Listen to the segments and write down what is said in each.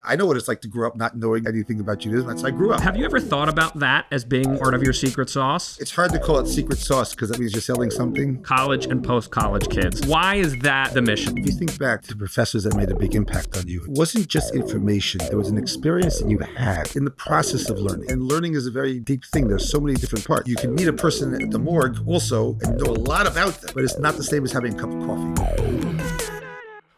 I know what it's like to grow up not knowing anything about Judaism. That's how I grew up. Have you ever thought about that as being part of your secret sauce? It's hard to call it secret sauce because that means you're selling something. College and post-college kids. Why is that the mission? If you think back to professors that made a big impact on you, it wasn't just information. There was an experience that you had in the process of learning. And learning is a very deep thing. There's so many different parts. You can meet a person at the morgue also and know a lot about them, but it's not the same as having a cup of coffee.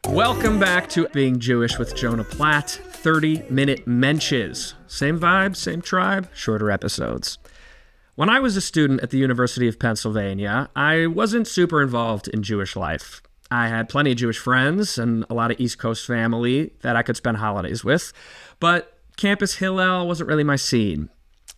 Welcome back to Being Jewish with Jonah Platt, 30 Minute Mensches. Same vibe, same tribe, shorter episodes. When I was a student at the University of Pennsylvania, I wasn't super involved in Jewish life. I had plenty of Jewish friends and a lot of East Coast family that I could spend holidays with, but campus Hillel wasn't really my scene.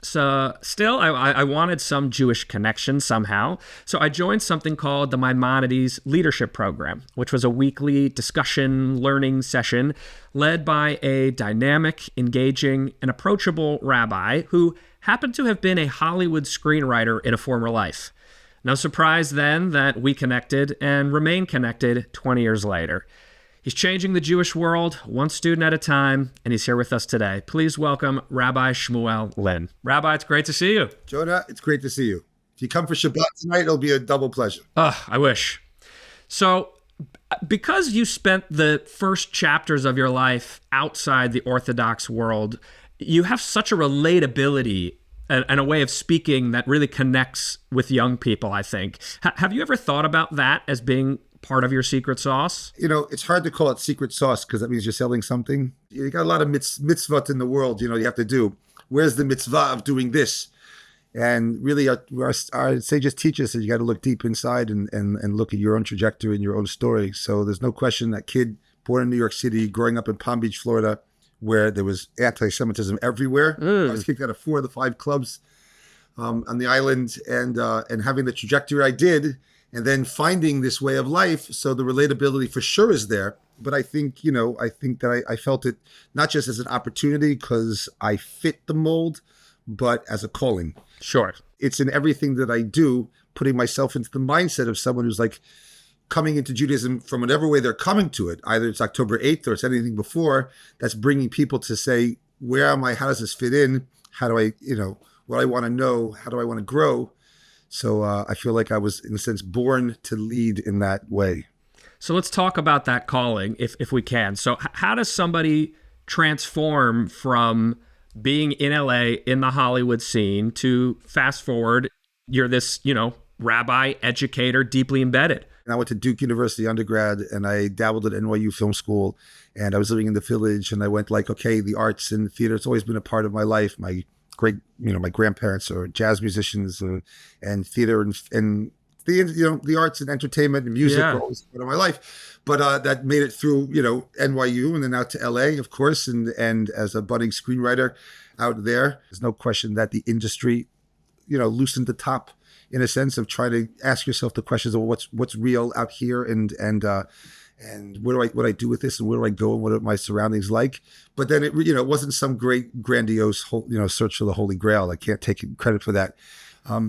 So still, I wanted some Jewish connection somehow. So I joined something called the Maimonides Leadership Program, which was a weekly discussion learning session led by a dynamic, engaging, and approachable rabbi who happened to have been a Hollywood screenwriter in a former life. No surprise then that we connected and remain connected 20 years later. He's changing the Jewish world one student at a time, and he's here with us today. Please welcome Rabbi Shmuel Lynn. Rabbi, it's great to see you. Jonah, it's great to see you. If you come for Shabbat tonight, it'll be a double pleasure. I wish. So, because you spent the first chapters of your life outside the Orthodox world, you have such a relatability and a way of speaking that really connects with young people, I think. Have you ever thought about that as being part of your secret sauce? You know, it's hard to call it secret sauce because that means you're selling something. You got a lot of mitzvot in the world, you have to do. Where's the mitzvah of doing this? And really, our sages teach us that you got to look deep inside and look at your own trajectory and your own story. So there's no question that kid born in New York City, growing up in Palm Beach, Florida, where there was antisemitism everywhere. I was kicked out of 4 of the 5 clubs on the island, and having the trajectory I did, and then finding this way of life. So the relatability for sure is there. But I think that I felt it not just as an opportunity because I fit the mold, but as a calling. Sure. It's in everything that I do, putting myself into the mindset of someone who's like coming into Judaism from whatever way they're coming to it. Either it's October 8th or it's anything before. That's bringing people to say, where am I? How does this fit in? How do I, what I want to know? How do I want to grow? So I feel like I was, in a sense, born to lead in that way. So let's talk about that calling, if we can. So how does somebody transform from being in LA, in the Hollywood scene, to fast forward, you're this, rabbi, educator, deeply embedded? And I went to Duke University undergrad, and I dabbled at NYU Film School, and I was living in the Village, and I went okay, the arts and theater, it's always been a part of my life. My grandparents are jazz musicians, and theater and the arts and entertainment and music were always part of my life. But that made it through, NYU and then out to LA, of course, and as a budding screenwriter out there. There's no question that the industry, loosened the top in a sense of trying to ask yourself the questions of what's real out here and what do I do with this, and where do I go, and what are my surroundings like? But then it wasn't some great grandiose search for the Holy Grail. I can't take credit for that.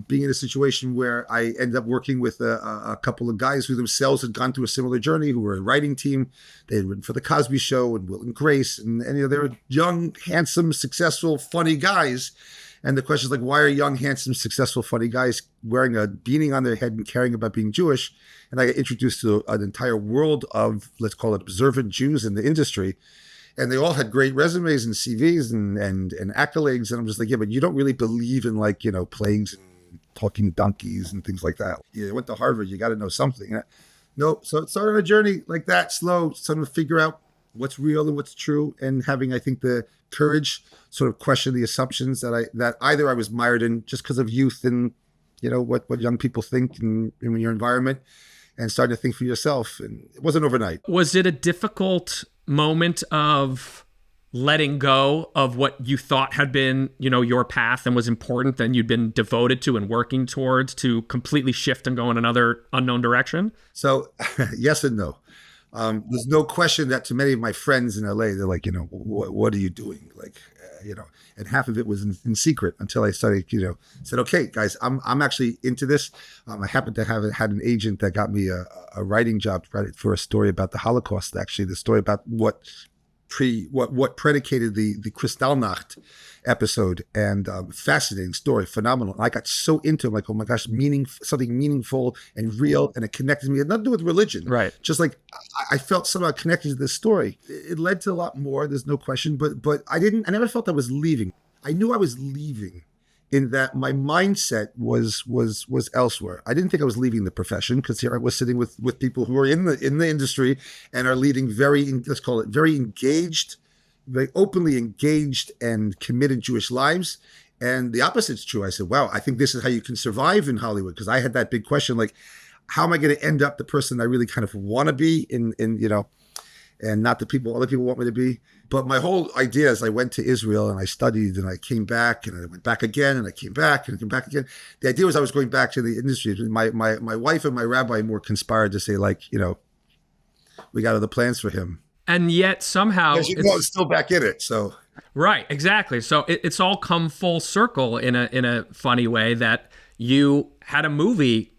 Being in a situation where I ended up working with a couple of guys who themselves had gone through a similar journey, who were a writing team. They had written for The Cosby Show and Will and Grace, and they were young, handsome, successful, funny guys. And the question is why are young, handsome, successful, funny guys wearing a beanie on their head and caring about being Jewish? And I got introduced to an entire world of, let's call it, observant Jews in the industry. And they all had great resumes and CVs and accolades. And I'm just yeah, but you don't really believe in plagues and talking donkeys and things like that. You went to Harvard, you got to know something. No, so it started a journey like that, slow, starting to figure out what's real and what's true, and having, I think, the courage sort of question the assumptions that either I was mired in just because of youth and, what young people think in your environment, and starting to think for yourself. And it wasn't overnight. Was it a difficult moment of letting go of what you thought had been, your path and was important and you'd been devoted to and working towards, to completely shift and go in another unknown direction? So yes and no. There's no question that to many of my friends in LA, they're what are you doing? And half of it was in secret until I started, said, okay, guys, I'm actually into this. I happened to have had an agent that got me a writing job for a story about the Holocaust, actually, the story about what what predicated the Kristallnacht episode, and fascinating story, phenomenal. I got so into it, like, oh my gosh, something meaningful and real, and it connected me. It had nothing to do with religion, Right? Just like I felt somehow connected to this story. It led to a lot more. There's no question, but I never felt I was leaving. I knew I was leaving, in that my mindset was elsewhere. I didn't think I was leaving the profession, because here I was sitting with people who are in the industry and are leading let's call it very engaged, very openly engaged and committed Jewish lives. And the opposite's true. I said, wow, I think this is how you can survive in Hollywood, because I had that big question, like, how am I going to end up the person I really kind of want to be in and not the people other people want me to be. But my whole idea is, I went to Israel and I studied, and I came back, and I went back again, and I came back and I came back again. The idea was I was going back to the industry. My wife and my rabbi more conspired to say, like, we got other plans for him. And yet somehow it's still back in it. So right, exactly. So it's all come full circle in a funny way, that you had a movie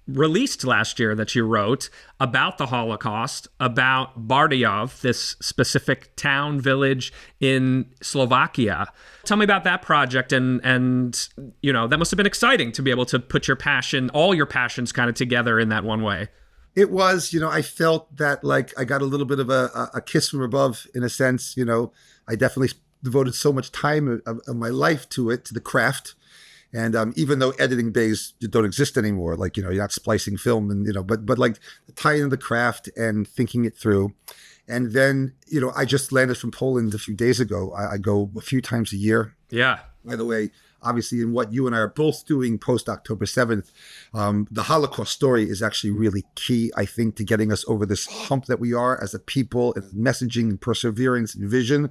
released last year that you wrote about the Holocaust, about Bardejov, this specific town, village in Slovakia. Tell me about that project, and that must have been exciting to be able to put all your passions kind of together in that one way. It was, I felt that, like, I got a little bit of a kiss from above, in a sense. I definitely devoted so much time of my life to the craft. And even though editing bays don't exist anymore, like, you're not splicing film, and, but like tying the craft and thinking it through. And then, I just landed from Poland a few days ago. I go a few times a year. Yeah. By the way, obviously, in what you and I are both doing post October 7th, the Holocaust story is actually really key, I think, to getting us over this hump that we are as a people, and messaging and perseverance and vision.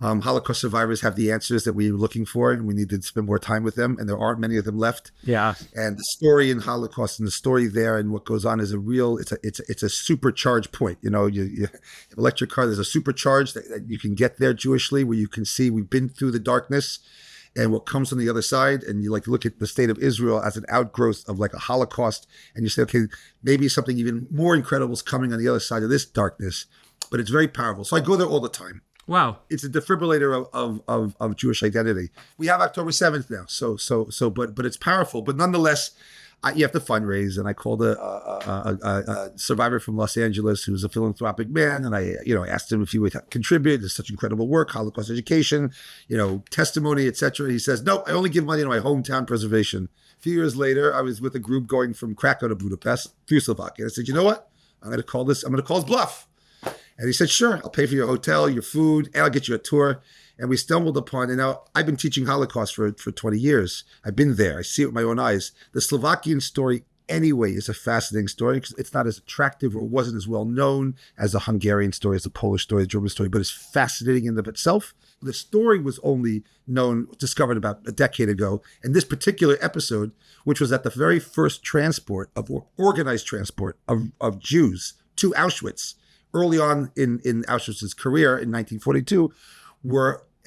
Holocaust survivors have the answers that we're looking for, and we need to spend more time with them. And there aren't many of them left. Yeah. And the story in Holocaust, and the story there, and what goes on, is it's a supercharged point. You have electric car. There's a supercharge that you can get there Jewishly, where you can see we've been through the darkness and what comes on the other side. And you look at the state of Israel as an outgrowth of like a Holocaust, and you say, okay, maybe something even more incredible is coming on the other side of this darkness. But it's very powerful. So I go there all the time. Wow. It's a defibrillator of Jewish identity. We have October 7th now. But it's powerful. But nonetheless, you have to fundraise. And I called a survivor from Los Angeles who's a philanthropic man. And I asked him if he would contribute. There's such incredible work, Holocaust education, testimony, etc. He says, no, I only give money to my hometown preservation. A few years later, I was with a group going from Krakow to Budapest through Slovakia. I said, you know what? I'm going to call his bluff. And he said, sure, I'll pay for your hotel, your food, and I'll get you a tour. And we stumbled upon, and now I've been teaching Holocaust for 20 years. I've been there. I see it with my own eyes. The Slovakian story anyway is a fascinating story, because it's not as attractive, or wasn't as well known as the Hungarian story, as the Polish story, the German story, but it's fascinating in and of itself. The story was only discovered about a decade ago. And this particular episode, which was at the very first organized transport of Jews to Auschwitz, early on in Auschwitz's career in 1942,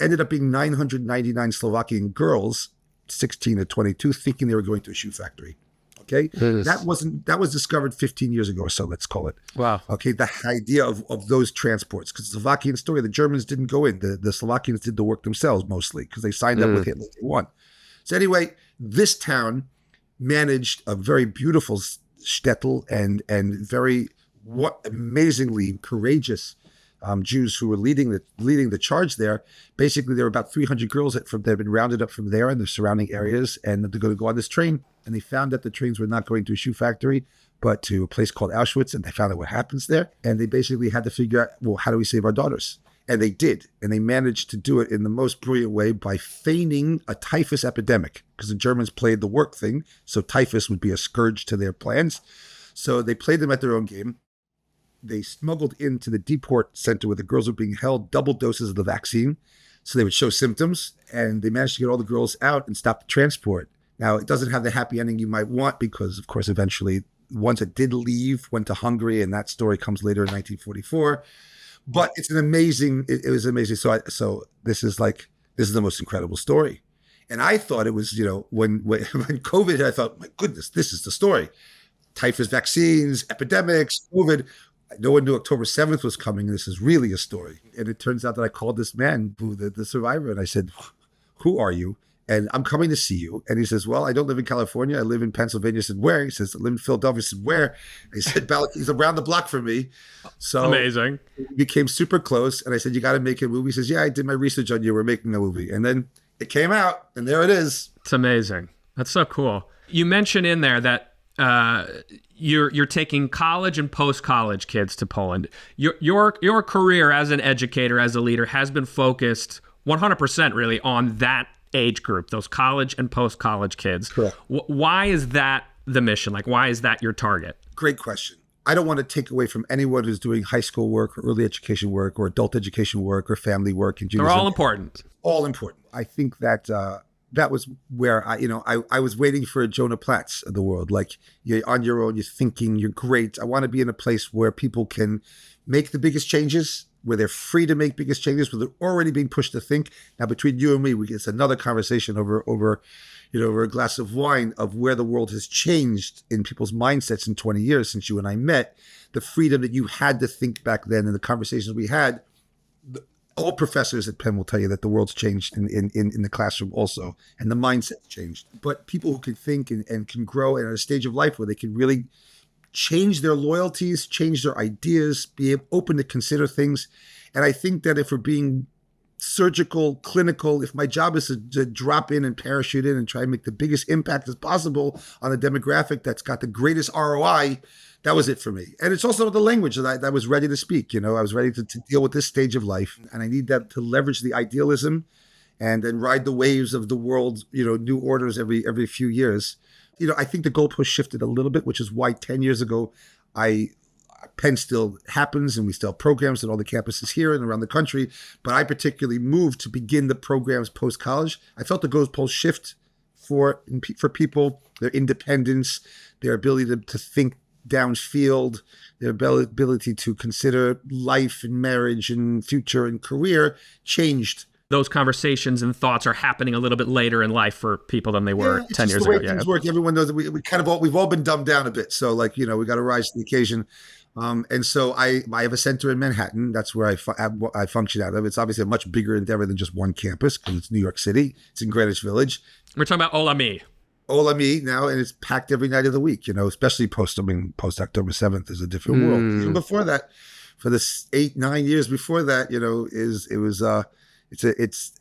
ended up being 999 Slovakian girls, 16 to 22, thinking they were going to a shoe factory. Okay, that was discovered 15 years ago or so. Let's call it. Wow. Okay, the idea of those transports, because the Slovakian story, the Germans didn't go in. The Slovakians did the work themselves mostly, because they signed up with Hitler. They won. So anyway, this town managed a very beautiful shtetl and very amazingly courageous Jews who were leading the charge there. Basically, there were about 300 girls that had been rounded up from there and the surrounding areas, and they're going to go on this train. And they found that the trains were not going to a shoe factory, but to a place called Auschwitz, and they found out what happens there. And they basically had to figure out, well, how do we save our daughters? And they did. And they managed to do it in the most brilliant way by feigning a typhus epidemic, because the Germans played the work thing, so typhus would be a scourge to their plans. So they played them at their own game. They smuggled into the deport center where the girls were being held double doses of the vaccine, so they would show symptoms, and they managed to get all the girls out and stop the transport. Now, it doesn't have the happy ending you might want, because, of course, eventually, ones that did leave went to Hungary, and that story comes later in 1944. But it's an amazing, it was amazing. So this is the most incredible story. And I thought it was, when COVID hit, I thought, my goodness, this is the story. Typhus vaccines, epidemics, COVID. No one knew October 7th was coming. This is really a story. And it turns out that I called this man, the survivor, and I said, who are you? And I'm coming to see you. And he says, well, I don't live in California. I live in Pennsylvania. I said, where? He says, I live in Philadelphia. I said, where? He said, he's around the block from me. So Amazing. we became super close. And I said, you got to make a movie. He says, yeah, I did my research on you. We're making a movie. And then it came out, and there it is. It's amazing. That's so cool. You mentioned in there that you're taking college and post-college kids to Poland. Your career as an educator, as a leader, has been focused 100% really on that age group, those college and post-college kids. Correct. Why is that the mission? Like, why is that your target? Great question. I don't want to take away from anyone who's doing high school work or early education work or adult education work or family work in Judaism. They're all important. All important. I think that that was where I was waiting for a Jonah Platts of the world. Like, you're on your own, you're thinking, you're great. I want to be in a place where people can make the biggest changes, where they're free to make biggest changes, where they're already being pushed to think. Now, between you and me, it's another conversation over a glass of wine of where the world has changed in people's mindsets in 20 years since you and I met. The freedom that you had to think back then and the conversations we had. All professors at Penn will tell you that the world's changed in the classroom also, and the mindset's changed. But people who can think and can grow at a stage of life where they can really change their loyalties, change their ideas, be open to consider things. And I think that if we're being surgical, clinical, if my job is to drop in and parachute in and try and make the biggest impact as possible on a demographic that's got the greatest ROI, that was it for me. And it's also the language that I was ready to speak. I was ready to deal with this stage of life. And I need that to leverage the idealism and then ride the waves of the world, new orders every few years. I think the goalpost shifted a little bit, which is why 10 years ago, Penn still happens and we still have programs at all the campuses here and around the country. But I particularly moved to begin the programs post-college. I felt the goalpost shift for people, their independence, their ability to think downfield, their ability to consider life and marriage and future and career changed. Those conversations and thoughts are happening a little bit later in life for people than they were 10 years the way ago. Things work. Everyone knows that we've all been dumbed down a bit. So we got to rise to the occasion. And so I have a center in Manhattan. That's where I function out of. It's obviously a much bigger endeavor than just one campus because it's New York City. It's in Greenwich Village. We're talking about Olami. Olami now, and it's packed every night of the week, especially post October 7th is a different world. Even before that, for the 8-9 years before that,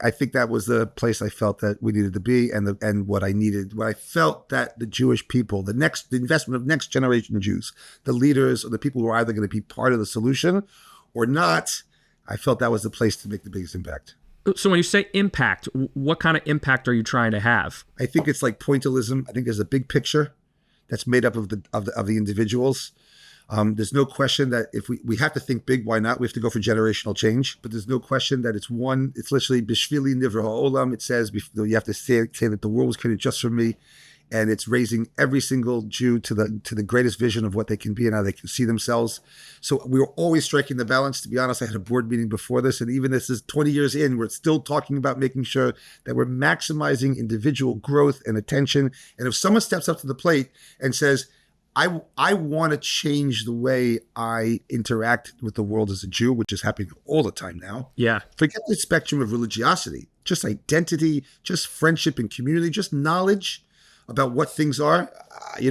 I think that was the place I felt that we needed to be and what I felt that the Jewish people, the investment of next generation Jews, the leaders or the people who are either going to be part of the solution or not, I felt that was the place to make the biggest impact. So when you say impact, what kind of impact are you trying to have? I think it's like pointillism. I think there's a big picture that's made up of the individuals. There's no question that if we have to think big, why not? We have to go for generational change. But there's no question that it's literally Bishvili Nivra Ha'olam. It says you have to say that the world was created just for me. And it's raising every single Jew to the greatest vision of what they can be and how they can see themselves. So we were always striking the balance. To be honest, I had a board meeting before this, and even this is 20 years in, we're still talking about making sure that we're maximizing individual growth and attention. And if someone steps up to the plate and says, I want to change the way I interact with the world as a Jew, which is happening all the time now. Yeah. Forget the spectrum of religiosity, just identity, just friendship and community, just knowledge about what things are. I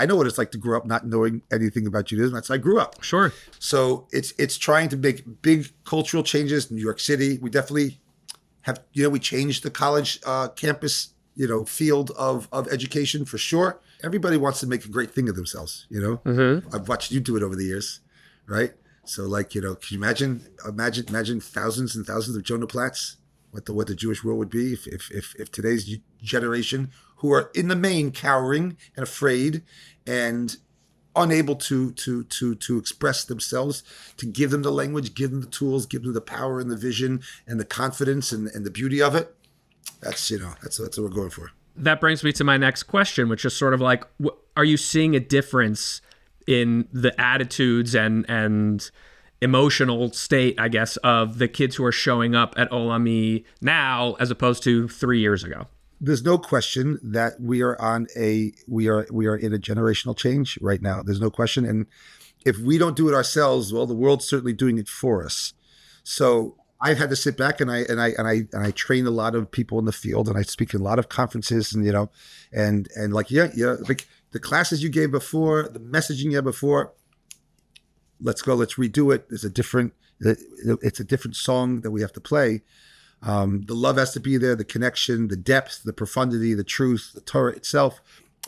know what it's like to grow up not knowing anything about Judaism. That's how I grew up. Sure. So it's trying to make big cultural changes in New York City. We definitely have, we changed the college campus, field of education for sure. Everybody wants to make a great thing of themselves, Mm-hmm. I've watched you do it over the years, right? So can you imagine thousands and thousands of Jonah Platts, what the Jewish world would be if today's generation, who are in the main cowering and afraid and unable to express themselves, to give them the language, give them the tools, give them the power and the vision and the confidence and the beauty of it. That's what we're going for. That brings me to my next question, which is sort of like, are you seeing a difference in the attitudes and emotional state, I guess, of the kids who are showing up at Olami now as opposed to 3 years ago? There's no question that we are in a generational change right now. There's no question. And if we don't do it ourselves, well, the world's certainly doing it for us. So I've had to sit back and I train a lot of people in the field, and I speak in a lot of conferences, and like like the classes you gave before, the messaging you had before. Let's redo it. It's a different song that we have to play. The love has to be there, the connection, the depth, the profundity, the truth, the Torah itself.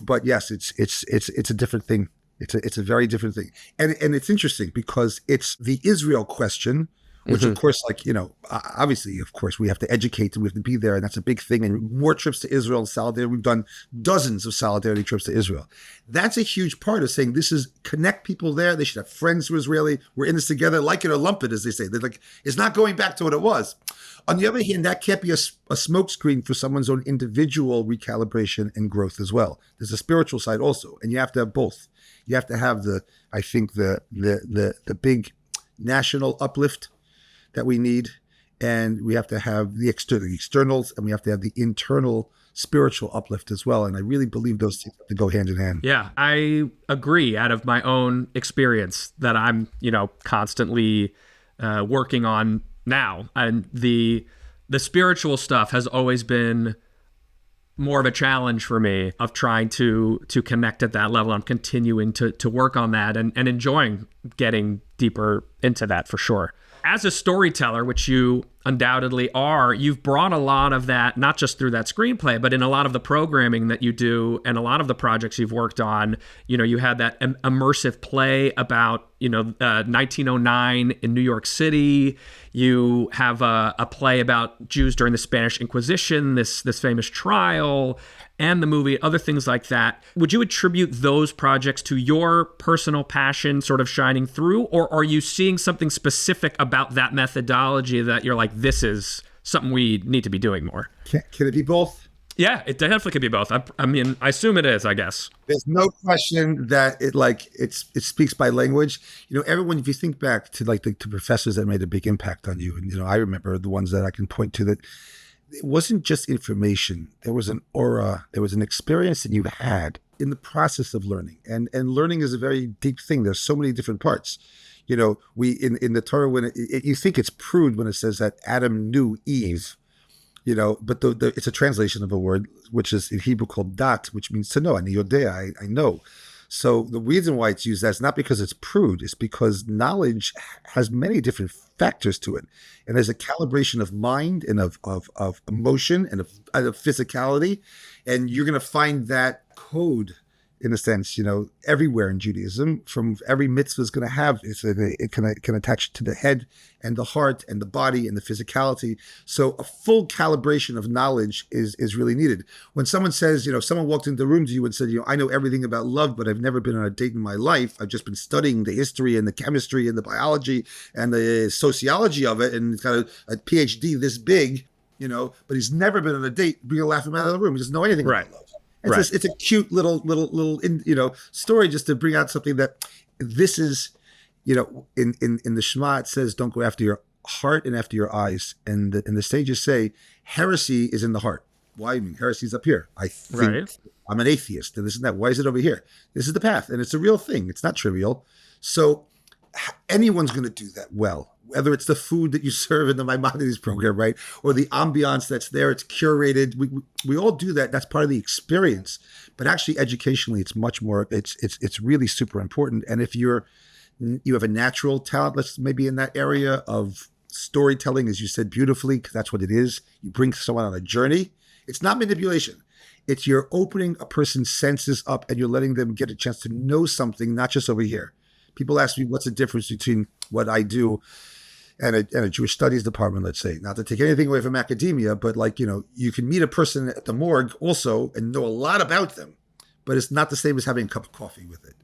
But yes, it's a different thing. It's a very different thing. And it's interesting because it's the Israel question, which of course, obviously, of course, we have to educate and we have to be there. And that's a big thing. And more trips to Israel and solidarity. We've done dozens of solidarity trips to Israel. That's a huge part of saying this is connect people there. They should have friends who are Israeli. We're in this together, like it or lump it, as they say. They're like, it's not going back to what it was. On the other hand, that can't be a smokescreen for someone's own individual recalibration and growth as well. There's a spiritual side also, and you have to have both. You have to have the big national uplift that we need, and we have to have the externals, and we have to have the internal spiritual uplift as well. And I really believe those things have to go hand in hand. Yeah, I agree out of my own experience that I'm, constantly working on now. And the spiritual stuff has always been more of a challenge for me of trying to connect at that level. I'm continuing to work on that and enjoying getting deeper into that for sure. As a storyteller, which you undoubtedly are, you've brought a lot of that, not just through that screenplay, but in a lot of the programming that you do and a lot of the projects you've worked on. You had that immersive play about, 1909 in New York City. You have a play about Jews during the Spanish Inquisition, this famous trial, and the movie, other things like that. Would you attribute those projects to your personal passion sort of shining through, or are you seeing something specific about that methodology that you're like, this is something we need to be doing more? Can it be both? Yeah, it definitely could be both. I mean, I assume it is, I guess. There's no question that it speaks by language. Everyone, if you think back to to professors that made a big impact on you, and I remember the ones that I can point to, that it wasn't just information. There was an aura, there was an experience that you had in the process of learning. And learning is a very deep thing. There's so many different parts. We in the Torah, when you think it's proved when it says that Adam knew Eve, but it's a translation of a word which is in Hebrew called dat, which means to know. I know. So the reason why it's used, that's not because it's proved, it's because knowledge has many different factors to it. And there's a calibration of mind and of emotion and of physicality. And you're going to find that code, in a sense, everywhere in Judaism. From every mitzvah is going to have, it can attach to the head and the heart and the body and the physicality. So a full calibration of knowledge is really needed. When someone says, someone walked into the room to you and said, I know everything about love, but I've never been on a date in my life. I've just been studying the history and the chemistry and the biology and the sociology of it, and it's got a PhD this big, but he's never been on a date. You're laughing him out of the room. He doesn't know anything about love. It's a cute little story just to bring out something that this is, in the Shema it says, don't go after your heart and after your eyes. And the sages say heresy is in the heart. Why? I mean, heresy is up here. I think I'm an atheist and this and that. Why is it over here? This is the path, and it's a real thing. It's not trivial. So anyone's going to do that well. Whether it's the food that you serve in the Maimonides program, right? Or the ambiance that's there, it's curated. We all do that. That's part of the experience. But actually, educationally, it's much more, it's really super important. And if you have a natural talent, let's maybe in that area of storytelling, as you said beautifully, because that's what it is. You bring someone on a journey. It's not manipulation. It's you're opening a person's senses up and you're letting them get a chance to know something, not just over here. People ask me, what's the difference between what I do and a Jewish studies department, let's say? Not to take anything away from academia, but you can meet a person at the morgue also and know a lot about them, but it's not the same as having a cup of coffee with it.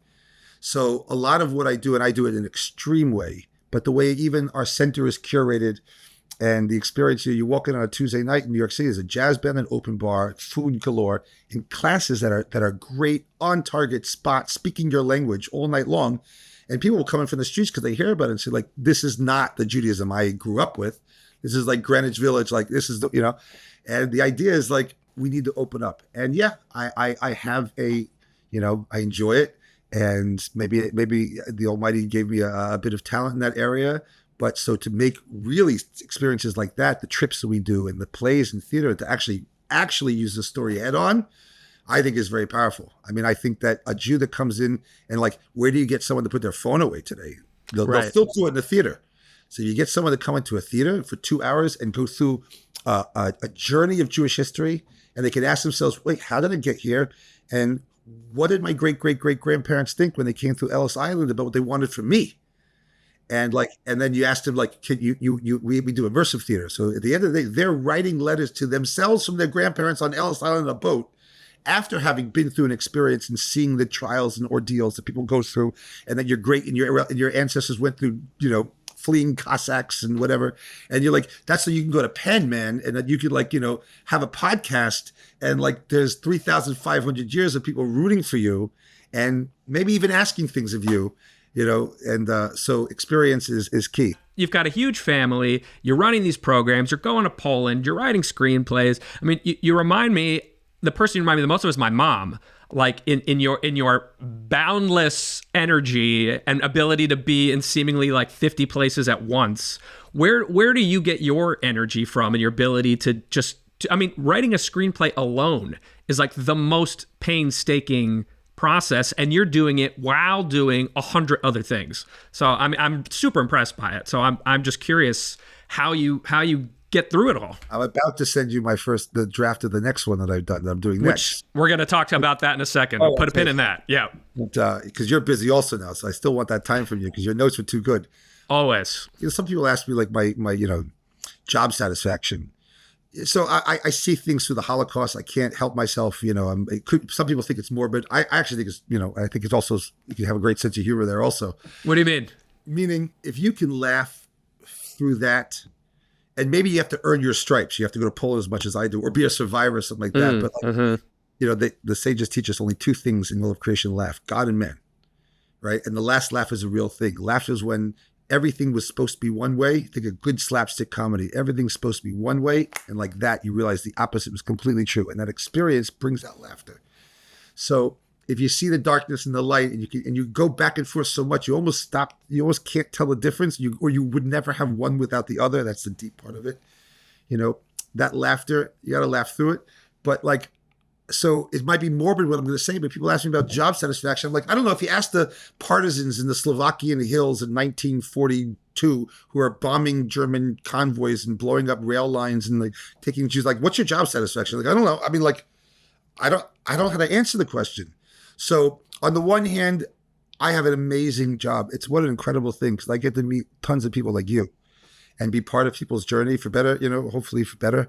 So a lot of what I do, and I do it in an extreme way, but the way even our center is curated and the experience here, you walk in on a Tuesday night in New York City, there's a jazz band, an open bar, food galore, and classes that are great, on target spot, speaking your language all night long. And people will come in from the streets because they hear about it and say, this is not the Judaism I grew up with. This is like Greenwich Village. This is and the idea is we need to open up. And yeah, I have I enjoy it. and maybe the Almighty gave me a bit of talent in that area. But so to make really experiences like that, the trips that we do and the plays and theater, to actually use the story head on, I think is very powerful. I mean, I think that a Jew that comes in and like, where do you get someone to put their phone away today? They'll still do it in the theater. So you get someone to come into a theater for 2 hours and go through a journey of Jewish history, and they can ask themselves, wait, how did it get here? And what did my great-great-great-grandparents think when they came through Ellis Island about what they wanted from me? And then you ask them, like, we do immersive theater. So at the end of the day, they're writing letters to themselves from their grandparents on Ellis Island on a boat, after having been through an experience and seeing the trials and ordeals that people go through, and that your ancestors went through, fleeing Cossacks and whatever. And you're like, that's so you can go to Penn, man, and that you could have a podcast, and like there's 3,500 years of people rooting for you and maybe even asking things of you, and so experience is key. You've got a huge family, you're running these programs, you're going to Poland, you're writing screenplays. I mean, you remind me, the person you remind me the most of is my mom. Like in your boundless energy and ability to be in seemingly like 50 places at once, where do you get your energy from and your ability to writing a screenplay alone is like the most painstaking process, and you're doing it while doing 100 other things. So I'm super impressed by it. So I'm just curious how you get through it all. I'm about to send you the draft of the next one that I'm doing next. We're going to talk about that in a second. I'll put a pin in that. Yeah. Because you're busy also now, so I still want that time from you because your notes were too good. Always. Some people ask me like my job satisfaction. So I see things through the Holocaust. I can't help myself. Some people think it's morbid. I actually think it's, I think it's also, you can have a great sense of humor there also. What do you mean? Meaning, if you can laugh through that, and maybe you have to earn your stripes. You have to go to Poland as much as I do, or be a survivor or something like that. But the sages teach us only two things in all of creation: laugh, God and man, right? And the last laugh is a real thing. Laughter is when everything was supposed to be one way. Think a good slapstick comedy. Everything's supposed to be one way, and like that, you realize the opposite was completely true, and that experience brings out laughter. So if you see the darkness and the light, and you go back and forth so much, you almost stop. You almost can't tell the difference. You would never have one without the other. That's the deep part of it. That laughter, you got to laugh through it. But so it might be morbid what I'm going to say, but people ask me about job satisfaction. I'm like, I don't know. If you ask the partisans in the Slovakian hills in 1942 who are bombing German convoys and blowing up rail lines and taking Jews, what's your job satisfaction? I don't know. I mean, I don't know how to answer the question. So on the one hand, I have an amazing job. It's what an incredible thing, because I get to meet tons of people like you and be part of people's journey for better, hopefully for better,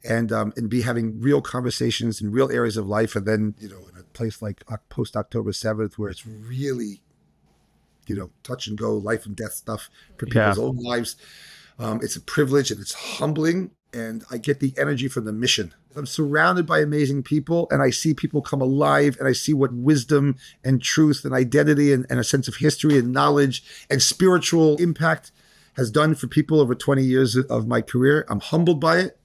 and be having real conversations in real areas of life. And then, in a place like post October 7th, where it's really, touch and go, life and death stuff for people's own lives. It's a privilege and it's humbling. And I get the energy from the mission. I'm surrounded by amazing people, and I see people come alive, and I see what wisdom and truth and identity and a sense of history and knowledge and spiritual impact has done for people over 20 years of my career. I'm humbled by it.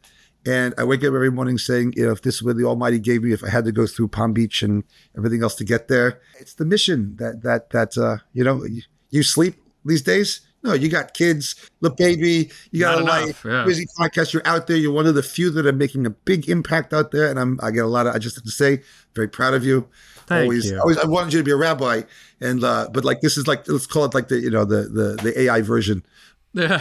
And I wake up every morning saying, if this is what the Almighty gave me, if I had to go through Palm Beach and everything else to get there, it's the mission that you sleep these days. No, you got kids, the baby, you got a life, busy podcast. You're out there. You're one of the few that are making a big impact out there. And I get a lot of, I just have to say, very proud of you. Thank you. I wanted you to be a rabbi. And, but this is let's call it the AI version. Yeah.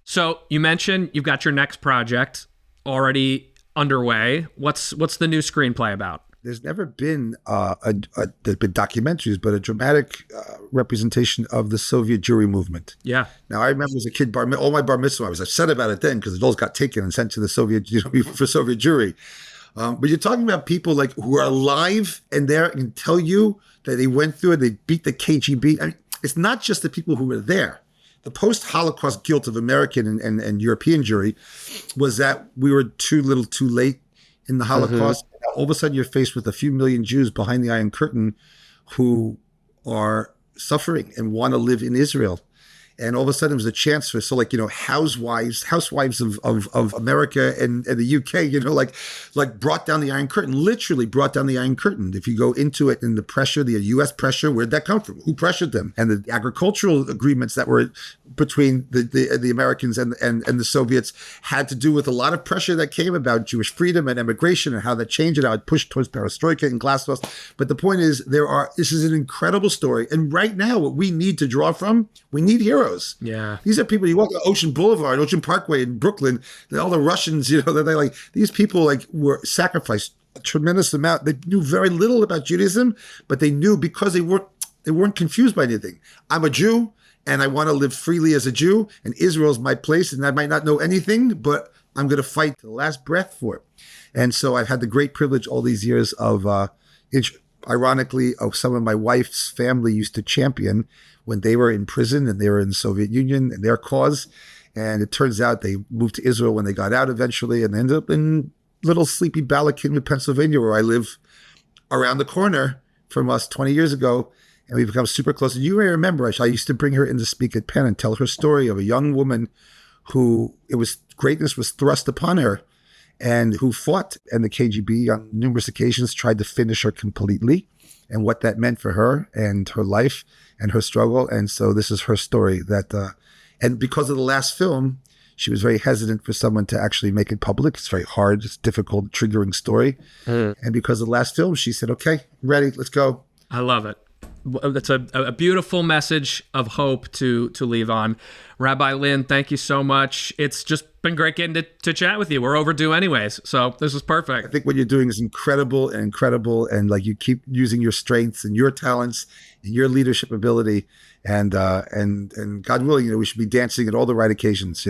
So you mentioned you've got your next project already underway. What's the new screenplay about? There's never been there's been documentaries, but a dramatic representation of the Soviet Jewry movement. Yeah. Now, I remember as a kid, all my bar mitzvah, I was upset about it then because the dolls got taken and sent to the Soviet, for Soviet Jewry. But you're talking about people who are alive and there and tell you that they went through it, they beat the KGB. I mean, it's not just the people who were there. The post-Holocaust guilt of American and European Jewry was that we were too little too late in the Holocaust. Mm-hmm. All of a sudden, you're faced with a few million Jews behind the Iron Curtain who are suffering and want to live in Israel. And all of a sudden it was a chance for, so like, housewives of America and the UK, like brought down the Iron Curtain, literally brought down the Iron Curtain. If you go into it, in the pressure, the US pressure, where'd that come from? Who pressured them? And the agricultural agreements that were between the Americans and the Soviets had to do with a lot of pressure that came about Jewish freedom and immigration, and how that changed, and how it pushed towards perestroika and glasnost. But the point is, this is an incredible story. And right now, what we need to draw from, we need heroes. Yeah. These are people, you walk on Ocean Boulevard, Ocean Parkway in Brooklyn, all the Russians, they're like, these people like were sacrificed a tremendous amount. They knew very little about Judaism, but they knew, because they weren't confused by anything. I'm a Jew and I want to live freely as a Jew, and Israel's my place, and I might not know anything, but I'm going to fight to the last breath for it. And so I've had the great privilege all these years of, ironically, of some of my wife's family used to champion when they were in prison and they were in the Soviet Union and their cause. And it turns out they moved to Israel when they got out eventually, and ended up in little sleepy Ballackinwood, Pennsylvania, where I live, around the corner from us 20 years ago. And we've become super close. And you may remember, I used to bring her in to speak at Penn and tell her story of a young woman who greatness was thrust upon her, and who fought, and the KGB on numerous occasions tried to finish her completely, and what that meant for her and her life and her struggle. And so this is her story and because of the last film, she was very hesitant for someone to actually make it public. It's very hard. It's difficult, triggering story. And because of the last film, she said, okay, ready, let's go. I love it. That's a beautiful message of hope to leave on. Rabbi Lynn, thank you so much. It's just been great getting to chat with you. We're overdue anyways, so this is perfect. I think what you're doing is incredible, and like, you keep using your strengths and your talents and your leadership ability, and God willing, we should be dancing at all the right occasions,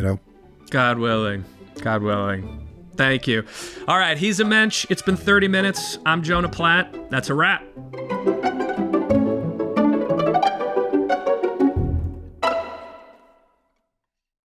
God willing. God willing. Thank you. All right, he's a mensch. It's been 30 minutes. I'm Jonah Platt. That's a wrap.